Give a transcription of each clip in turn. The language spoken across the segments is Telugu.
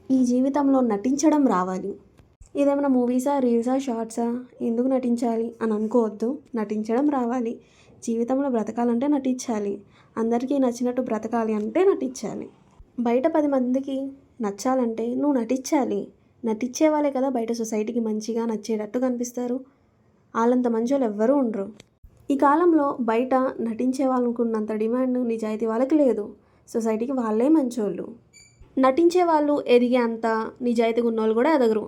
ఈ జీవితంలో నటించడం రావాలి. ఇదేమైనా మూవీసా, రీల్సా, షార్ట్సా, ఎందుకు నటించాలి అని అనుకోవద్దు. నటించడం రావాలి. జీవితంలో బ్రతకాలంటే నటించాలి. అందరికీ నచ్చినట్టు బ్రతకాలి అంటే నటించాలి. బయట 10 మందికి నచ్చాలంటే నువ్వు నటించాలి. నటించే వాళ్ళే కదా బయట సొసైటీకి మంచిగా నచ్చేటట్టు కనిపిస్తారు. వాళ్ళంత మంచోళ్ళు ఎవ్వరూ ఉండరు. ఈ కాలంలో బయట నటించే వాళ్ళకున్నంత డిమాండ్ నిజాయితీ వాళ్ళకి లేదు. సొసైటీకి వాళ్ళే మంచోళ్ళు. నటించే వాళ్ళు ఎదిగే అంత నిజాయితీగా ఉన్నోళ్ళు కూడా ఎదగరు.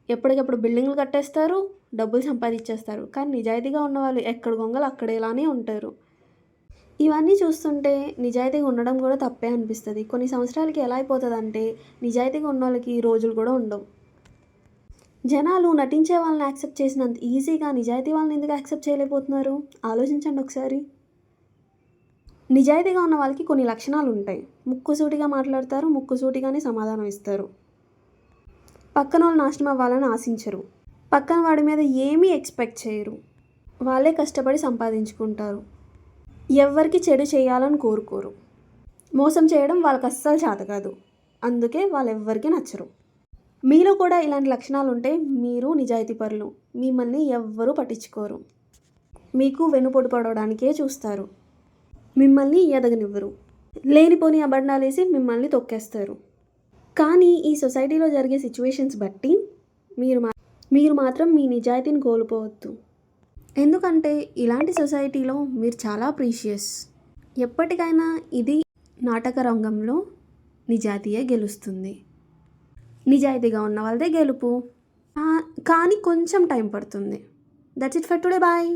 ఎప్పటికప్పుడు బిల్డింగ్లు కట్టేస్తారు, డబ్బులు సంపాదించేస్తారు. కానీ నిజాయితీగా ఉన్నవాళ్ళు ఎక్కడ గొంగలు అక్కడేలానే ఉంటారు. ఇవన్నీ చూస్తుంటే నిజాయితీగా ఉండడం కూడా తప్పే అనిపిస్తుంది. కొన్ని సంవత్సరాలకి ఎలా అయిపోతుందంటే నిజాయితీగా ఉన్న వాళ్ళకి రోజులు కూడా ఉండవు. జనాలు నటించే వాళ్ళని యాక్సెప్ట్ చేసినంత ఈజీగా నిజాయితీ వాళ్ళని ఎందుకు యాక్సెప్ట్ చేయలేకపోతున్నారు? ఆలోచించండి ఒకసారి. నిజాయితీగా ఉన్న వాళ్ళకి కొన్ని లక్షణాలు ఉంటాయి. ముక్కుసూటిగా మాట్లాడతారు, ముక్కుసూటిగానే సమాధానం ఇస్తారు. పక్కన వాళ్ళు నాశనం అవ్వాలని ఆశించరు. పక్కన వాడి మీద ఏమీ ఎక్స్పెక్ట్ చేయరు. వాళ్ళే కష్టపడి సంపాదించుకుంటారు. ఎవ్వరికి చెడు చేయాలని కోరుకోరు. మోసం చేయడం వాళ్ళకి అస్సలు చేత కాదు. అందుకే వాళ్ళు ఎవ్వరికీ నచ్చరు. మీలో కూడా ఇలాంటి లక్షణాలు ఉంటే మీరు నిజాయితీపరులు. మిమ్మల్ని ఎవ్వరూ పట్టించుకోరు. మీకు వెన్నుపోటు పడడానికే చూస్తారు. మిమ్మల్ని ఎదగనివ్వరు. లేనిపోని అబద్ధాలేసి మిమ్మల్ని తొక్కేస్తారు. కానీ ఈ సొసైటీలో జరిగే సిచ్యువేషన్స్ బట్టి మీరు మాత్రం మీ నిజాయితీని కోల్పోవద్దు. ఎందుకంటే ఇలాంటి సొసైటీలో మీరు చాలా ప్రీషియస్. ఎప్పటికైనా ఇది నాటక రంగంలో నిజాయితీయే గెలుస్తుంది. నిజాయితీగా ఉన్న వాళ్ళదే గెలుపు. కానీ కొంచెం టైం పడుతుంది. That's it for today. Bye.